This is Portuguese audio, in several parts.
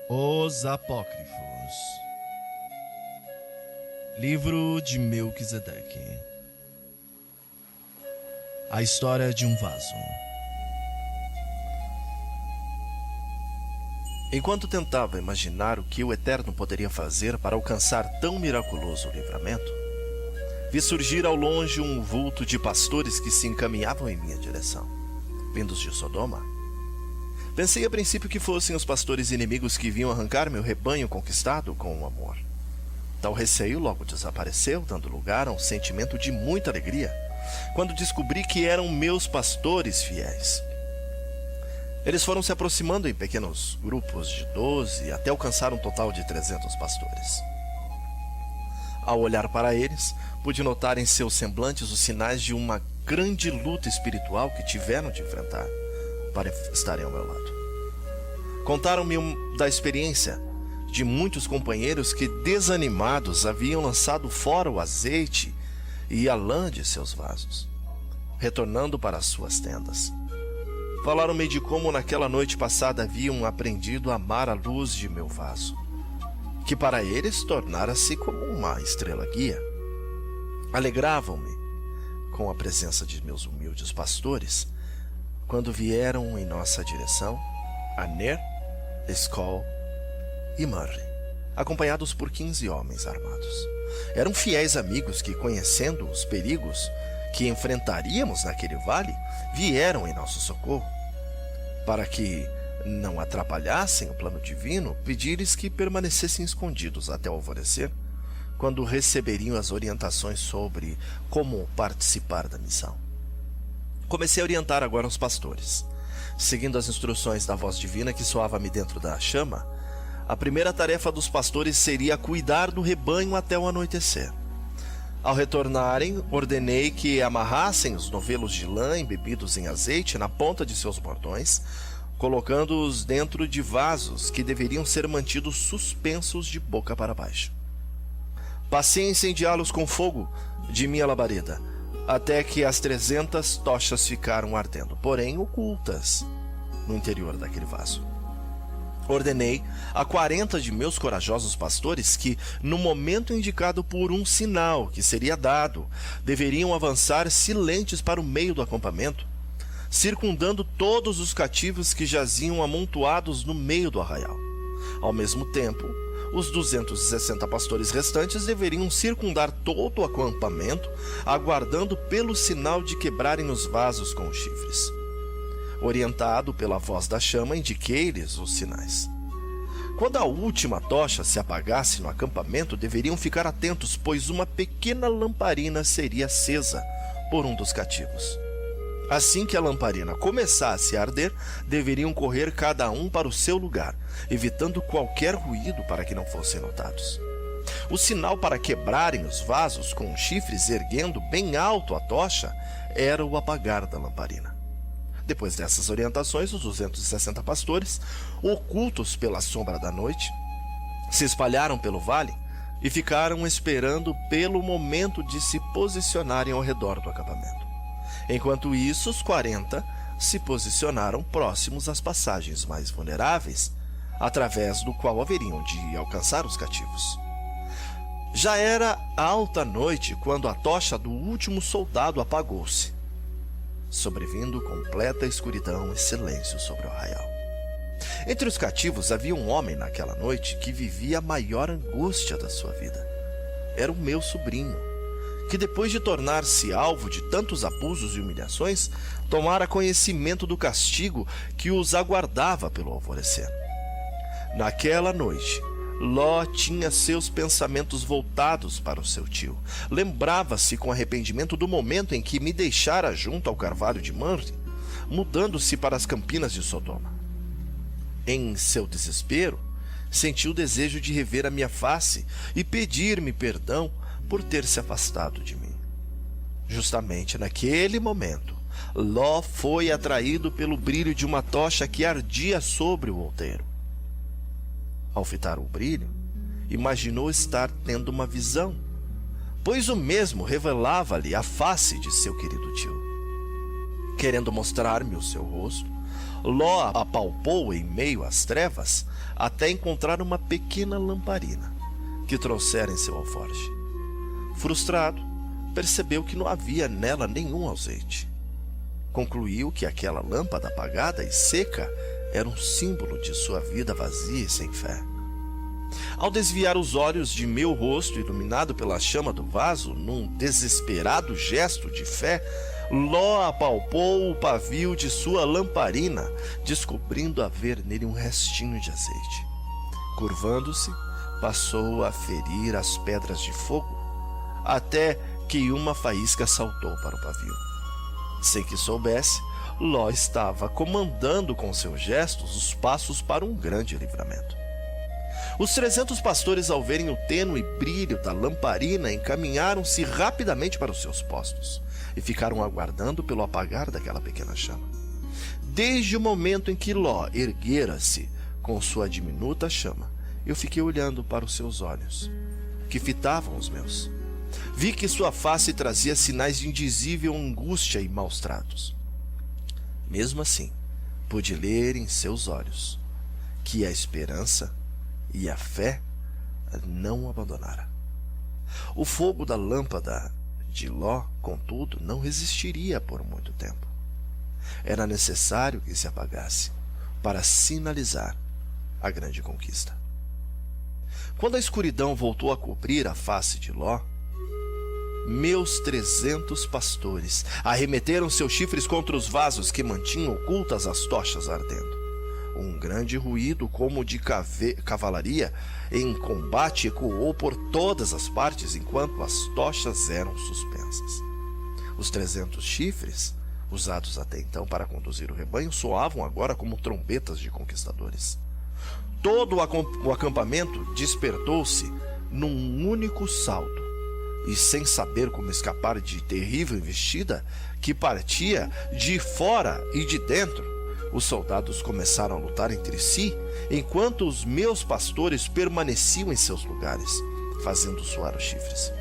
Os Apócrifos. Livro de Melquisedeque. A história de um vaso. Enquanto tentava imaginar o que o Eterno poderia fazer para alcançar tão miraculoso livramento, vi surgir ao longe um vulto de pastores que se encaminhavam em minha direção, vindos de Sodoma. Pensei a princípio que fossem os pastores inimigos que vinham arrancar meu rebanho conquistado com o amor. Tal receio logo desapareceu, dando lugar a um sentimento de muita alegria, quando descobri que eram meus pastores fiéis. Eles foram se aproximando em pequenos grupos de 12 até alcançar um total de 300 pastores. Ao olhar para eles, pude notar em seus semblantes os sinais de uma grande luta espiritual que tiveram de enfrentar para estarem ao meu lado. Contaram-me da experiência de muitos companheiros que, desanimados, haviam lançado fora o azeite e a lã de seus vasos, retornando para suas tendas. Falaram-me de como naquela noite passada haviam aprendido a amar a luz de meu vaso, que para eles tornara-se como uma estrela guia. Alegravam-me com a presença de meus humildes pastores, quando vieram em nossa direção Aner, Escol e Murray, acompanhados por 15 homens armados. Eram fiéis amigos que, conhecendo os perigos que enfrentaríamos naquele vale, vieram em nosso socorro. Para que não atrapalhassem o plano divino, pedi-lhes que permanecessem escondidos até o alvorecer, quando receberiam as orientações sobre como participar da missão. Comecei a orientar agora os pastores. Seguindo as instruções da voz divina que soava-me dentro da chama, a primeira tarefa dos pastores seria cuidar do rebanho até o anoitecer. Ao retornarem, ordenei que amarrassem os novelos de lã embebidos em azeite na ponta de seus bordões, colocando-os dentro de vasos que deveriam ser mantidos suspensos de boca para baixo. Passei a incendiá-los com fogo de minha labareda, até que as 300 tochas ficaram ardendo, porém ocultas no interior daquele vaso. Ordenei a 40 de meus corajosos pastores que, no momento indicado por um sinal que seria dado, deveriam avançar silentes para o meio do acampamento, circundando todos os cativos que jaziam amontoados no meio do arraial. Ao mesmo tempo, os 260 pastores restantes deveriam circundar todo o acampamento, aguardando pelo sinal de quebrarem os vasos com os chifres. Orientado pela voz da chama, indiquei-lhes os sinais. Quando a última tocha se apagasse no acampamento, deveriam ficar atentos, pois uma pequena lamparina seria acesa por um dos cativos. Assim que a lamparina começasse a arder, deveriam correr cada um para o seu lugar, evitando qualquer ruído para que não fossem notados. O sinal para quebrarem os vasos com os chifres, erguendo bem alto a tocha, era o apagar da lamparina. Depois dessas orientações, os 260 pastores, ocultos pela sombra da noite, se espalharam pelo vale e ficaram esperando pelo momento de se posicionarem ao redor do acampamento. Enquanto isso, os 40 se posicionaram próximos às passagens mais vulneráveis, através do qual haveriam de alcançar os cativos. Já era alta noite quando a tocha do último soldado apagou-se, sobrevindo completa escuridão e silêncio sobre o arraial. Entre os cativos havia um homem naquela noite que vivia a maior angústia da sua vida. Era o meu sobrinho, que depois de tornar-se alvo de tantos abusos e humilhações, tomara conhecimento do castigo que os aguardava pelo alvorecer. Naquela noite, Ló tinha seus pensamentos voltados para o seu tio. Lembrava-se com arrependimento do momento em que me deixara junto ao carvalho de Manre, mudando-se para as campinas de Sodoma. Em seu desespero, sentiu o desejo de rever a minha face e pedir-me perdão por ter se afastado de mim. Justamente naquele momento, Ló foi atraído pelo brilho de uma tocha que ardia sobre o outeiro. Ao fitar o brilho, imaginou estar tendo uma visão, pois o mesmo revelava-lhe a face de seu querido tio. Querendo mostrar-me o seu rosto, Ló apalpou em meio às trevas até encontrar uma pequena lamparina que trouxera em seu alforje. Frustrado, percebeu que não havia nela nenhum azeite. Concluiu que aquela lâmpada apagada e seca era um símbolo de sua vida vazia e sem fé. Ao desviar os olhos de meu rosto iluminado pela chama do vaso, num desesperado gesto de fé, Ló apalpou o pavio de sua lamparina, descobrindo haver nele um restinho de azeite. Curvando-se, passou a ferir as pedras de fogo, até que uma faísca saltou para o pavio. Sem que soubesse, Ló estava comandando com seus gestos os passos para um grande livramento. Os 300 pastores, ao verem o tênue brilho da lamparina, encaminharam-se rapidamente para os seus postos e ficaram aguardando pelo apagar daquela pequena chama. Desde o momento em que Ló erguera-se com sua diminuta chama, eu fiquei olhando para os seus olhos, que fitavam os meus. Vi que sua face trazia sinais de indizível angústia e maus tratos. Mesmo assim, pude ler em seus olhos que a esperança e a fé não o abandonara. O fogo da lâmpada de Ló, contudo, não resistiria por muito tempo. Era necessário que se apagasse para sinalizar a grande conquista. Quando a escuridão voltou a cobrir a face de Ló, meus 300 pastores arremeteram seus chifres contra os vasos que mantinham ocultas as tochas ardendo. Um grande ruído, como de cavalaria em combate, ecoou por todas as partes enquanto as tochas eram suspensas. Os 300 chifres, usados até então para conduzir o rebanho, soavam agora como trombetas de conquistadores. Todo o acampamento despertou-se num único salto, e sem saber como escapar de terrível investida que partia de fora e de dentro, os soldados começaram a lutar entre si, enquanto os meus pastores permaneciam em seus lugares, fazendo soar os chifres.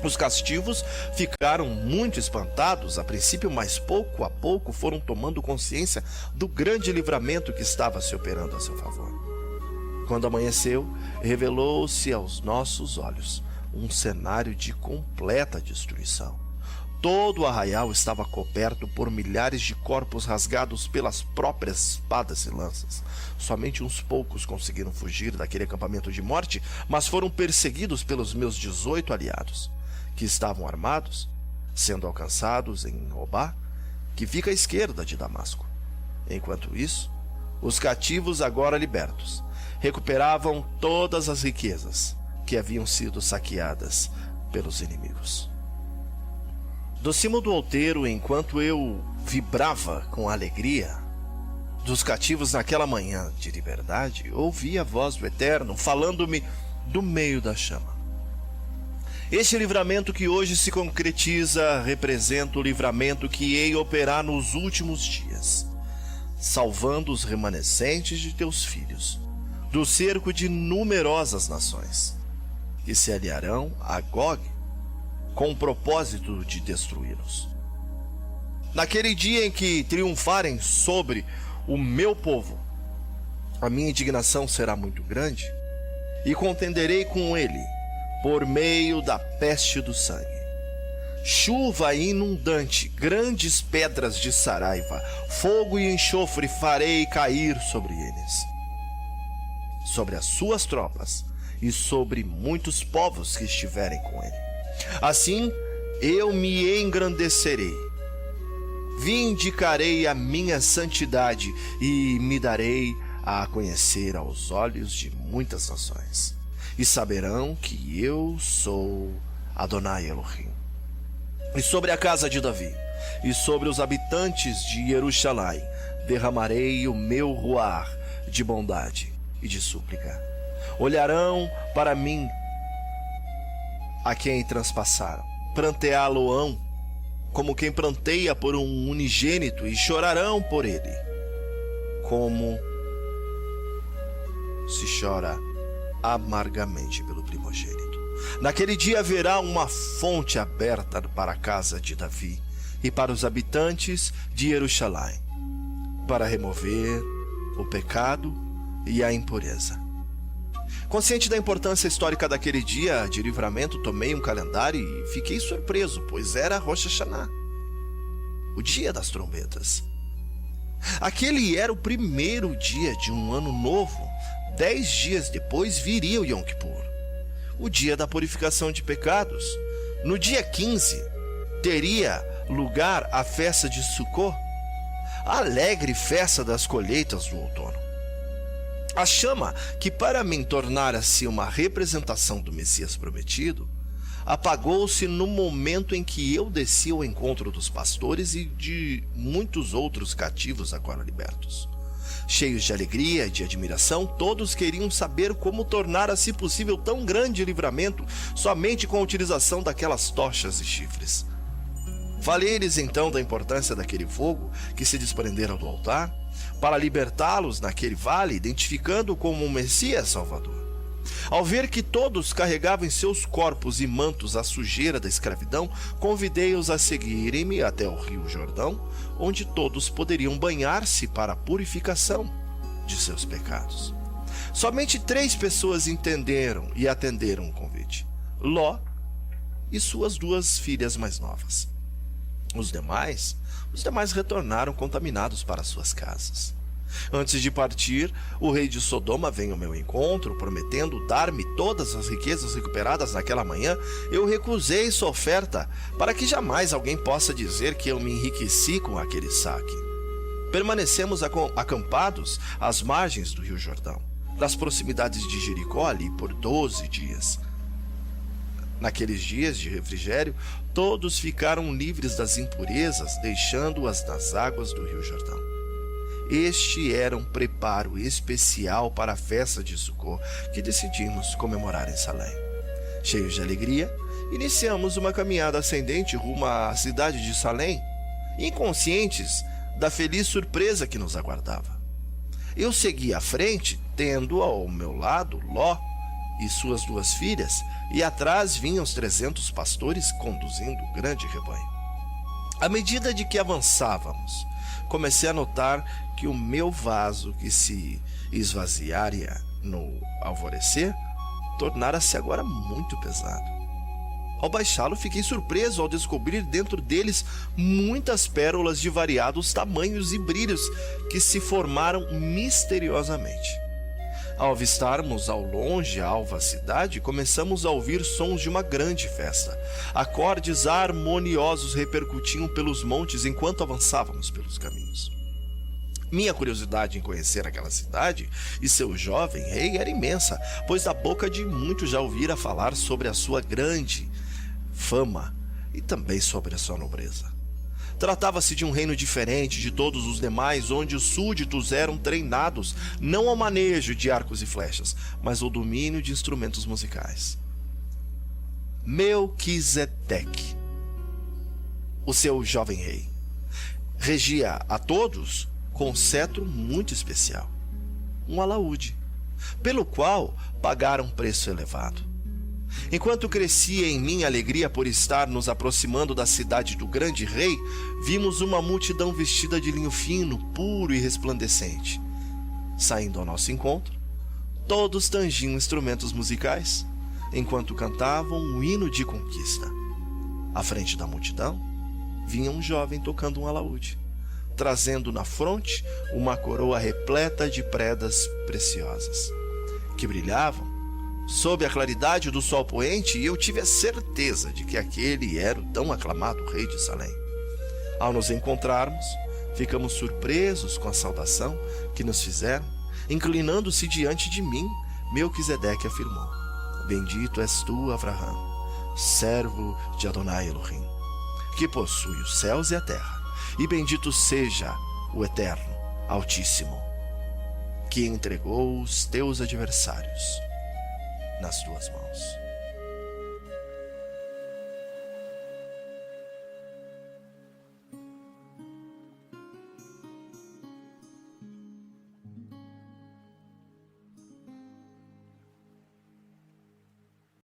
Os cativos ficaram muito espantados a princípio, mas pouco a pouco foram tomando consciência do grande livramento que estava se operando a seu favor. Quando amanheceu, revelou-se aos nossos olhos um cenário de completa destruição. Todo o arraial estava coberto por milhares de corpos rasgados pelas próprias espadas e lanças. Somente uns poucos conseguiram fugir daquele acampamento de morte, mas foram perseguidos pelos meus 18 aliados, que estavam armados, sendo alcançados em Robá, que fica à esquerda de Damasco. Enquanto isso, os cativos, agora libertos, recuperavam todas as riquezas que haviam sido saqueadas pelos inimigos. Do cimo do outeiro, enquanto eu vibrava com alegria dos cativos naquela manhã de liberdade, ouvi a voz do Eterno falando-me do meio da chama. Este livramento que hoje se concretiza representa o livramento que hei operar nos últimos dias, salvando os remanescentes de teus filhos do cerco de numerosas nações, que se aliarão a Gog com o propósito de destruí-los. Naquele dia em que triunfarem sobre o meu povo, a minha indignação será muito grande, e contenderei com ele por meio da peste do sangue. Chuva inundante, grandes pedras de saraiva, fogo e enxofre farei cair sobre eles, sobre as suas tropas e sobre muitos povos que estiverem com ele. Assim eu me engrandecerei, vindicarei a minha santidade e me darei a conhecer aos olhos de muitas nações, e saberão que eu sou Adonai Elohim. E sobre a casa de Davi e sobre os habitantes de Jerusalém derramarei o meu ruar de bondade e de súplica. Olharão para mim a quem transpassaram, pranteá-lo-ão como quem pranteia por um unigênito, e chorarão por ele, como se chora amargamente pelo primogênito. Naquele dia haverá uma fonte aberta para a casa de Davi, e para os habitantes de Jerusalém, para remover o pecado e a impureza. Consciente da importância histórica daquele dia de livramento, tomei um calendário e fiquei surpreso, pois era Rosh Hashanah, o dia das trombetas. Aquele era o primeiro dia de um ano novo. 10 dias depois viria o Yom Kippur, o dia da purificação de pecados. No dia 15, teria lugar a festa de Sukkot, a alegre festa das colheitas do outono. A chama, que para mim tornara-se uma representação do Messias prometido, apagou-se no momento em que eu desci ao encontro dos pastores e de muitos outros cativos agora libertos. Cheios de alegria e de admiração, todos queriam saber como tornara-se possível tão grande livramento somente com a utilização daquelas tochas e chifres. Falei-lhes então da importância daquele fogo que se desprendera do altar para libertá-los naquele vale, identificando-o como um Messias Salvador. Ao ver que todos carregavam em seus corpos e mantos a sujeira da escravidão, convidei-os a seguirem-me até o rio Jordão, onde todos poderiam banhar-se para a purificação de seus pecados. Somente 3 pessoas entenderam e atenderam o convite: Ló e suas 2 filhas mais novas. Os demais retornaram contaminados para suas casas. Antes de partir, o rei de Sodoma veio ao meu encontro, prometendo dar-me todas as riquezas recuperadas naquela manhã. Eu recusei sua oferta, para que jamais alguém possa dizer que eu me enriqueci com aquele saque. Permanecemos acampados às margens do rio Jordão, das proximidades de Jericó, ali por 12 dias. Naqueles dias de refrigério, todos ficaram livres das impurezas, deixando-as nas águas do rio Jordão. Este era um preparo especial para a festa de Sukkot, que decidimos comemorar em Salém. Cheios de alegria, iniciamos uma caminhada ascendente rumo à cidade de Salém, inconscientes da feliz surpresa que nos aguardava. Eu segui à frente, tendo ao meu lado Ló e suas 2 filhas, e atrás vinham os 300 pastores conduzindo o grande rebanho. À medida de que avançávamos, comecei a notar que o meu vaso, que se esvaziaria no alvorecer, tornara-se agora muito pesado. Ao baixá-lo, fiquei surpreso ao descobrir dentro deles muitas pérolas de variados tamanhos e brilhos que se formaram misteriosamente. Ao avistarmos ao longe a alva cidade, começamos a ouvir sons de uma grande festa. Acordes harmoniosos repercutiam pelos montes enquanto avançávamos pelos caminhos. Minha curiosidade em conhecer aquela cidade e seu jovem rei era imensa, pois da boca de muitos já ouvira falar sobre a sua grande fama e também sobre a sua nobreza. Tratava-se de um reino diferente de todos os demais, onde os súditos eram treinados não ao manejo de arcos e flechas, mas ao domínio de instrumentos musicais. Melquisedeque, o seu jovem rei, regia a todos com um cetro muito especial, um alaúde, pelo qual pagaram um preço elevado. Enquanto crescia em mim a alegria por estar nos aproximando da cidade do grande rei, vimos uma multidão vestida de linho fino, puro e resplandecente. Saindo ao nosso encontro, todos tangiam instrumentos musicais, enquanto cantavam um hino de conquista. À frente da multidão, vinha um jovem tocando um alaúde, trazendo na fronte uma coroa repleta de predas preciosas, que brilhavam sob a claridade do sol poente, e eu tive a certeza de que aquele era o tão aclamado rei de Salém. Ao nos encontrarmos, ficamos surpresos com a saudação que nos fizeram. Inclinando-se diante de mim, Melquisedeque afirmou: Bendito és tu, Avraham, servo de Adonai Elohim, que possui os céus e a terra, e bendito seja o Eterno, Altíssimo, que entregou os teus adversários nas tuas mãos.